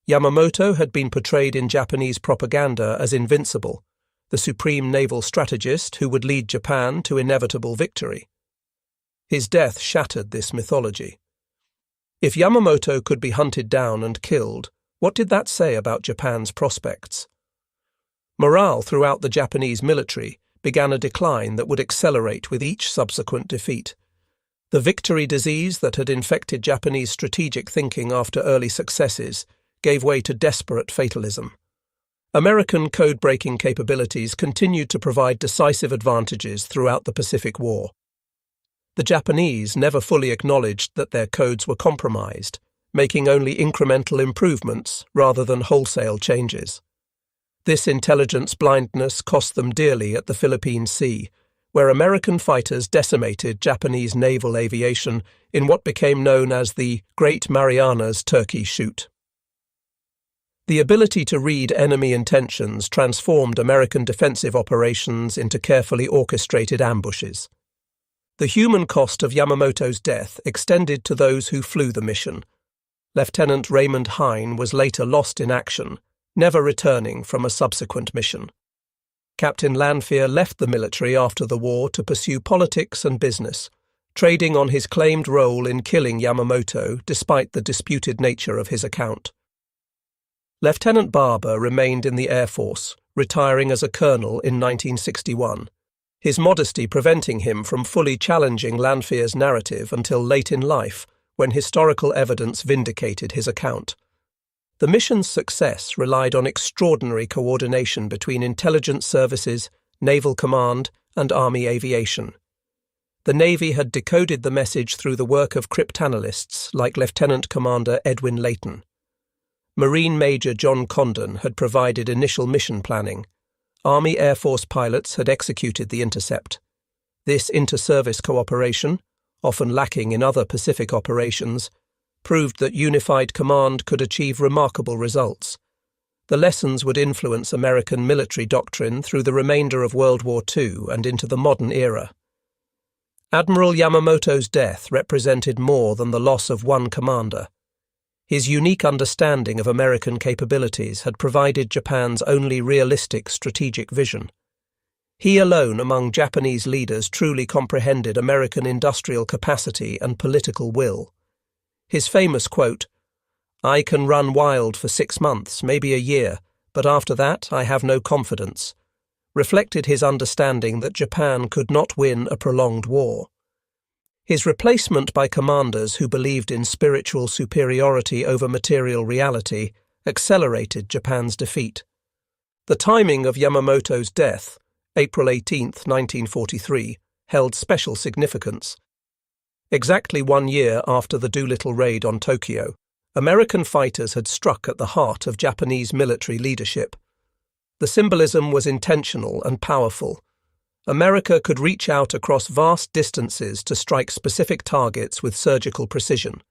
Yamamoto had been portrayed in Japanese propaganda as invincible, the supreme naval strategist who would lead Japan to inevitable victory. His death shattered this mythology. If Yamamoto could be hunted down and killed, what did that say about Japan's prospects? Morale throughout the Japanese military began a decline that would accelerate with each subsequent defeat. The victory disease that had infected Japanese strategic thinking after early successes gave way to desperate fatalism. American code-breaking capabilities continued to provide decisive advantages throughout the Pacific War. The Japanese never fully acknowledged that their codes were compromised, making only incremental improvements rather than wholesale changes. This intelligence blindness cost them dearly at the Philippine Sea, where American fighters decimated Japanese naval aviation in what became known as the Great Marianas Turkey Shoot. The ability to read enemy intentions transformed American defensive operations into carefully orchestrated ambushes. The human cost of Yamamoto's death extended to those who flew the mission. Lieutenant Raymond Hine was later lost in action, never returning from a subsequent mission. Captain Lanphier left the military after the war to pursue politics and business, trading on his claimed role in killing Yamamoto despite the disputed nature of his account. Lieutenant Barber remained in the Air Force, retiring as a colonel in 1961, his modesty preventing him from fully challenging Lanphier's narrative until late in life, when historical evidence vindicated his account. The mission's success relied on extraordinary coordination between intelligence services, naval command, and Army aviation. The Navy had decoded the message through the work of cryptanalysts like Lieutenant Commander Edwin Layton. Marine Major John Condon had provided initial mission planning. Army Air Force pilots had executed the intercept. This inter-service cooperation, often lacking in other Pacific operations, proved that unified command could achieve remarkable results. The lessons would influence American military doctrine through the remainder of World War II and into the modern era. Admiral Yamamoto's death represented more than the loss of one commander. His unique understanding of American capabilities had provided Japan's only realistic strategic vision. He alone among Japanese leaders truly comprehended American industrial capacity and political will. His famous quote, "I can run wild for 6 months, maybe a year, but after that I have no confidence," reflected his understanding that Japan could not win a prolonged war. His replacement by commanders who believed in spiritual superiority over material reality accelerated Japan's defeat. The timing of Yamamoto's death, April 18, 1943, held special significance. Exactly 1 year after the Doolittle raid on Tokyo, American fighters had struck at the heart of Japanese military leadership. The symbolism was intentional and powerful. America could reach out across vast distances to strike specific targets with surgical precision.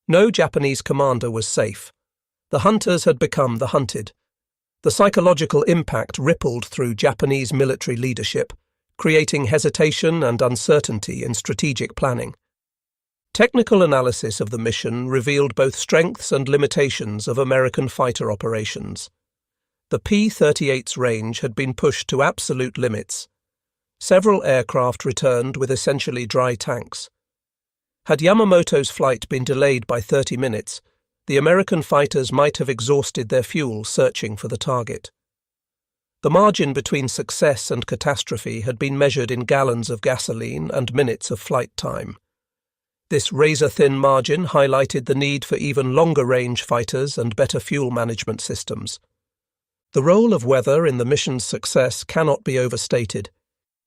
No Japanese commander was safe. The hunters had become the hunted. The psychological impact rippled through Japanese military leadership, creating hesitation and uncertainty in strategic planning. Technical analysis of the mission revealed both strengths and limitations of American fighter operations. The P-38's range had been pushed to absolute limits. Several aircraft returned with essentially dry tanks. Had Yamamoto's flight been delayed by 30 minutes, the American fighters might have exhausted their fuel searching for the target. The margin between success and catastrophe had been measured in gallons of gasoline and minutes of flight time. This razor-thin margin highlighted the need for even longer-range fighters and better fuel management systems. The role of weather in the mission's success cannot be overstated.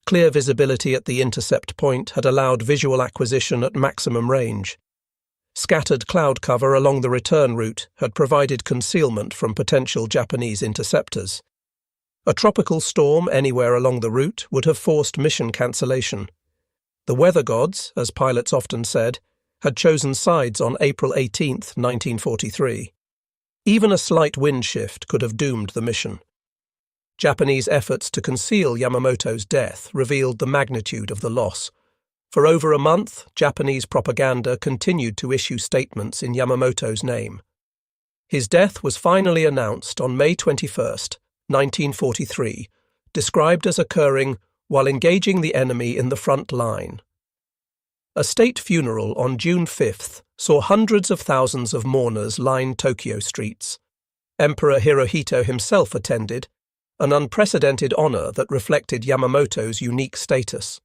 Clear visibility at the intercept point had allowed visual acquisition at maximum range. Scattered cloud cover along the return route had provided concealment from potential Japanese interceptors. A tropical storm anywhere along the route would have forced mission cancellation. The weather gods, as pilots often said, had chosen sides on April 18, 1943. Even a slight wind shift could have doomed the mission. Japanese efforts to conceal Yamamoto's death revealed the magnitude of the loss. For over a month, Japanese propaganda continued to issue statements in Yamamoto's name. His death was finally announced on May 21, 1943, described as occurring while engaging the enemy in the front line. A state funeral on June 5th saw hundreds of thousands of mourners line Tokyo streets. Emperor Hirohito himself attended, an unprecedented honor that reflected Yamamoto's unique status.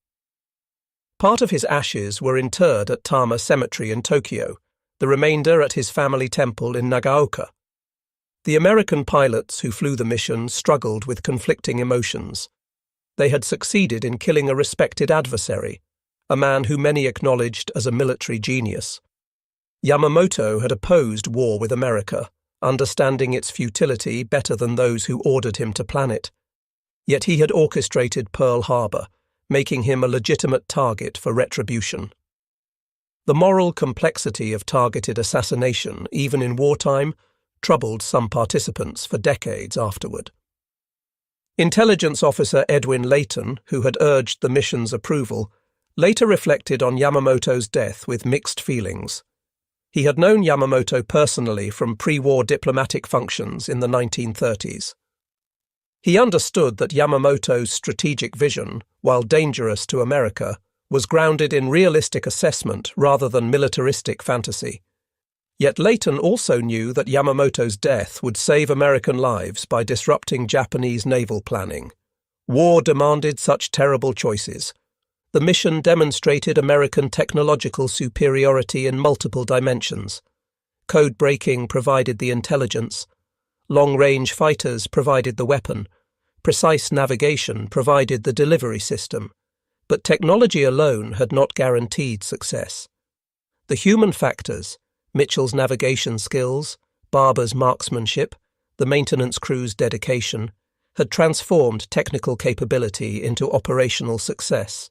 Part of his ashes were interred at Tama Cemetery in Tokyo, the remainder at his family temple in Nagaoka. The American pilots who flew the mission struggled with conflicting emotions. They had succeeded in killing a respected adversary, a man who many acknowledged as a military genius. Yamamoto had opposed war with America, understanding its futility better than those who ordered him to plan it. Yet he had orchestrated Pearl Harbor, making him a legitimate target for retribution. The moral complexity of targeted assassination, even in wartime, troubled some participants for decades afterward. Intelligence officer Edwin Layton, who had urged the mission's approval, later reflected on Yamamoto's death with mixed feelings. He had known Yamamoto personally from pre-war diplomatic functions in the 1930s. He understood that Yamamoto's strategic vision, while dangerous to America, was grounded in realistic assessment rather than militaristic fantasy. Yet Layton also knew that Yamamoto's death would save American lives by disrupting Japanese naval planning. War demanded such terrible choices. The mission demonstrated American technological superiority in multiple dimensions. Code breaking provided the intelligence. Long-range fighters provided the weapon. Precise navigation provided the delivery system. But technology alone had not guaranteed success. The human factors, Mitchell's navigation skills, Barber's marksmanship, the maintenance crew's dedication, had transformed technical capability into operational success.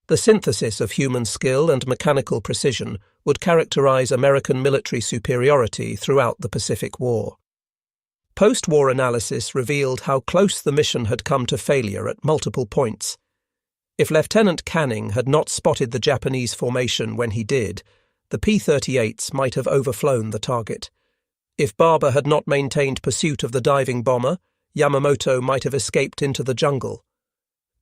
The synthesis of human skill and mechanical precision would characterize American military superiority throughout the Pacific War. Post-war analysis revealed how close the mission had come to failure at multiple points. If Lieutenant Canning had not spotted the Japanese formation when he did, the P-38s might have overflown the target. If Barber had not maintained pursuit of the diving bomber, Yamamoto might have escaped into the jungle.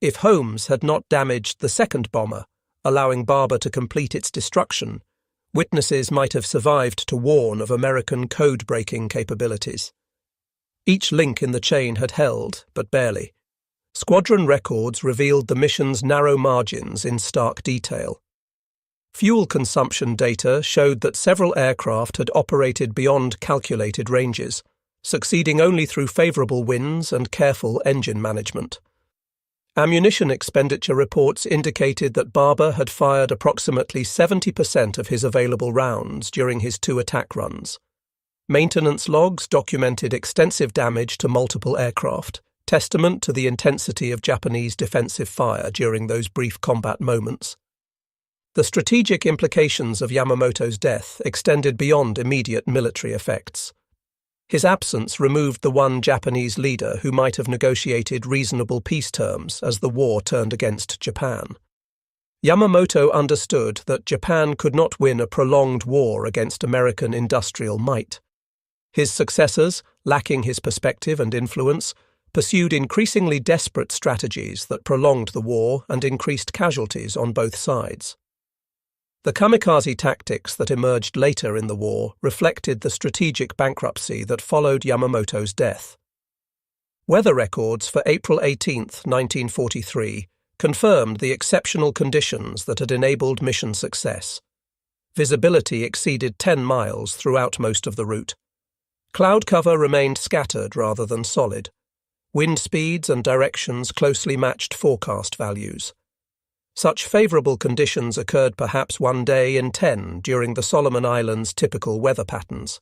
If Holmes had not damaged the second bomber, allowing Barber to complete its destruction, witnesses might have survived to warn of American code-breaking capabilities. Each link in the chain had held, but barely. Squadron records revealed the mission's narrow margins in stark detail. Fuel consumption data showed that several aircraft had operated beyond calculated ranges, succeeding only through favourable winds and careful engine management. Ammunition expenditure reports indicated that Barber had fired approximately 70% of his available rounds during his 2 attack runs. Maintenance logs documented extensive damage to multiple aircraft, testament to the intensity of Japanese defensive fire during those brief combat moments. The strategic implications of Yamamoto's death extended beyond immediate military effects. His absence removed the one Japanese leader who might have negotiated reasonable peace terms as the war turned against Japan. Yamamoto understood that Japan could not win a prolonged war against American industrial might. His successors, lacking his perspective and influence, pursued increasingly desperate strategies that prolonged the war and increased casualties on both sides. The kamikaze tactics that emerged later in the war reflected the strategic bankruptcy that followed Yamamoto's death. Weather records for April 18, 1943, confirmed the exceptional conditions that had enabled mission success. Visibility exceeded 10 miles throughout most of the route. Cloud cover remained scattered rather than solid. Wind speeds and directions closely matched forecast values. Such favourable conditions occurred perhaps 1 day in 10 during the Solomon Islands' typical weather patterns.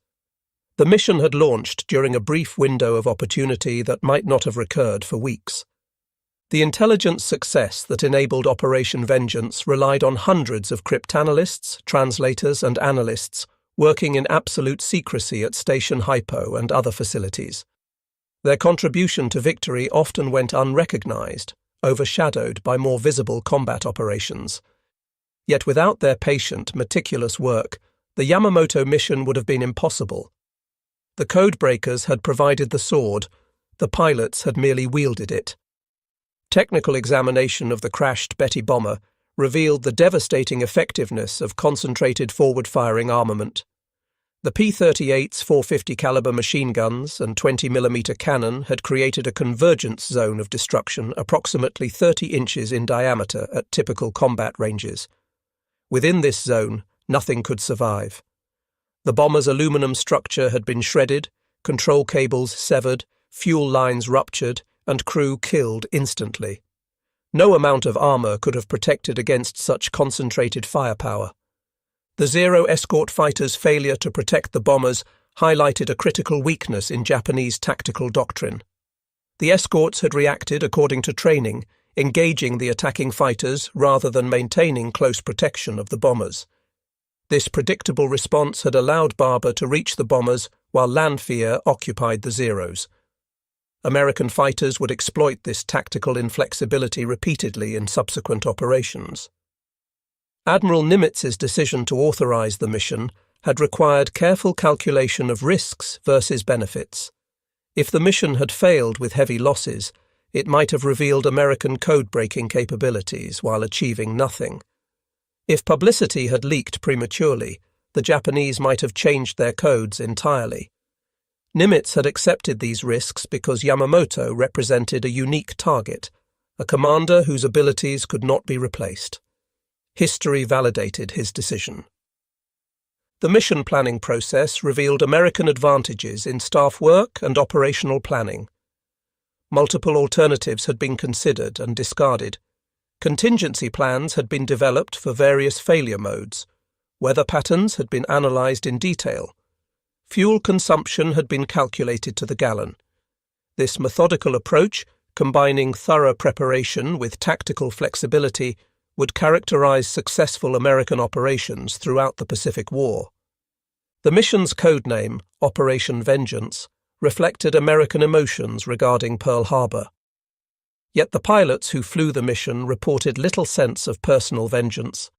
The mission had launched during a brief window of opportunity that might not have recurred for weeks. The intelligence success that enabled Operation Vengeance relied on hundreds of cryptanalysts, translators and analysts working in absolute secrecy at Station Hypo and other facilities. Their contribution to victory often went unrecognized, overshadowed by more visible combat operations. Yet without their patient, meticulous work, the Yamamoto mission would have been impossible. The codebreakers had provided the sword, the pilots had merely wielded it. Technical examination of the crashed Betty bomber revealed the devastating effectiveness of concentrated forward-firing armament. The P-38's 450 caliber machine guns and 20mm cannon had created a convergence zone of destruction approximately 30 inches in diameter at typical combat ranges. Within this zone, nothing could survive. The bomber's aluminum structure had been shredded, control cables severed, fuel lines ruptured, and crew killed instantly. No amount of armour could have protected against such concentrated firepower. The Zero escort fighters' failure to protect the bombers highlighted a critical weakness in Japanese tactical doctrine. The escorts had reacted according to training, engaging the attacking fighters rather than maintaining close protection of the bombers. This predictable response had allowed Barber to reach the bombers while land fear occupied the Zeros. American fighters would exploit this tactical inflexibility repeatedly in subsequent operations. Admiral Nimitz's decision to authorize the mission had required careful calculation of risks versus benefits. If the mission had failed with heavy losses, it might have revealed American code-breaking capabilities while achieving nothing. If publicity had leaked prematurely, the Japanese might have changed their codes entirely. Nimitz had accepted these risks because Yamamoto represented a unique target, a commander whose abilities could not be replaced. History validated his decision. The mission planning process revealed American advantages in staff work and operational planning. Multiple alternatives had been considered and discarded. Contingency plans had been developed for various failure modes. Weather patterns had been analysed in detail. Fuel consumption had been calculated to the gallon. This methodical approach, combining thorough preparation with tactical flexibility, would characterize successful American operations throughout the Pacific War. The mission's codename, Operation Vengeance, reflected American emotions regarding Pearl Harbor. Yet the pilots who flew the mission reported little sense of personal vengeance.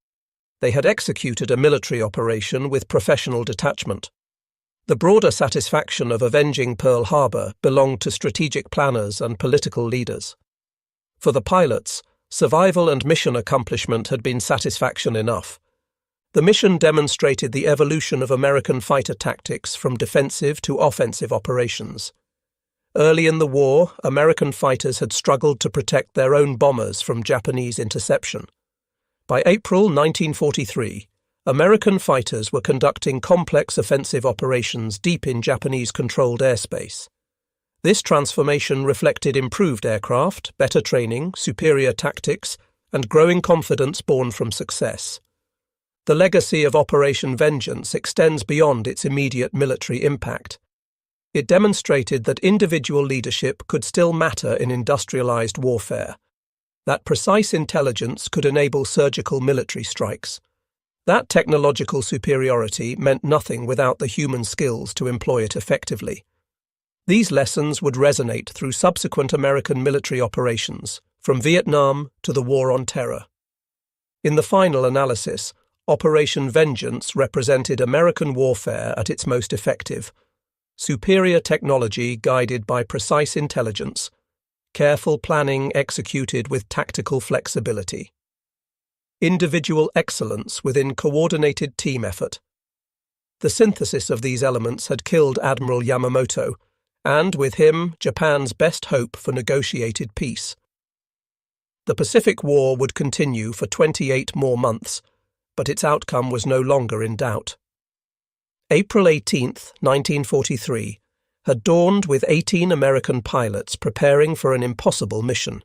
They had executed a military operation with professional detachment. The broader satisfaction of avenging Pearl Harbor belonged to strategic planners and political leaders. For the pilots, survival and mission accomplishment had been satisfaction enough. The mission demonstrated the evolution of American fighter tactics from defensive to offensive operations. Early in the war, American fighters had struggled to protect their own bombers from Japanese interception. By April 1943, American fighters were conducting complex offensive operations deep in Japanese-controlled airspace. This transformation reflected improved aircraft, better training, superior tactics, and growing confidence born from success. The legacy of Operation Vengeance extends beyond its immediate military impact. It demonstrated that individual leadership could still matter in industrialized warfare, that precise intelligence could enable surgical military strikes. That technological superiority meant nothing without the human skills to employ it effectively. These lessons would resonate through subsequent American military operations, from Vietnam to the War on Terror. In the final analysis, Operation Vengeance represented American warfare at its most effective. Superior technology guided by precise intelligence, careful planning executed with tactical flexibility. Individual excellence within coordinated team effort. The synthesis of these elements had killed Admiral Yamamoto, and, with him, Japan's best hope for negotiated peace. The Pacific War would continue for 28 more months, but its outcome was no longer in doubt. April 18, 1943, had dawned with 18 American pilots preparing for an impossible mission.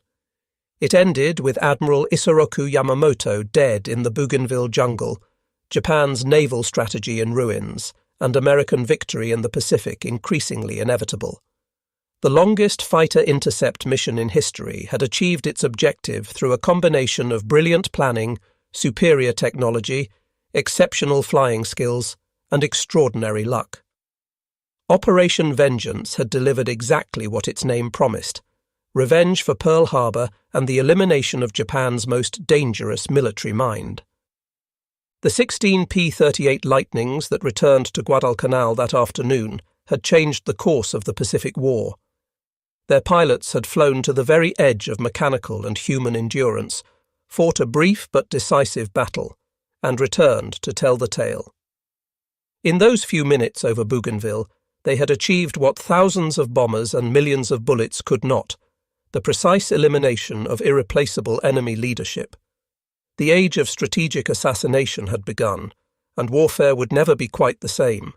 It ended with Admiral Yamamoto dead in the Bougainville jungle, Japan's naval strategy in ruins, and American victory in the Pacific increasingly inevitable. The longest fighter intercept mission in history had achieved its objective through a combination of brilliant planning, superior technology, exceptional flying skills, and extraordinary luck. Operation Vengeance had delivered exactly what its name promised: revenge for Pearl Harbor and the elimination of Japan's most dangerous military mind. The 16 P-38 Lightnings that returned to Guadalcanal that afternoon had changed the course of the Pacific War. Their pilots had flown to the very edge of mechanical and human endurance, fought a brief but decisive battle, and returned to tell the tale. In those few minutes over Bougainville, they had achieved what thousands of bombers and millions of bullets could not: the precise elimination of irreplaceable enemy leadership. The age of strategic assassination had begun, and warfare would never be quite the same.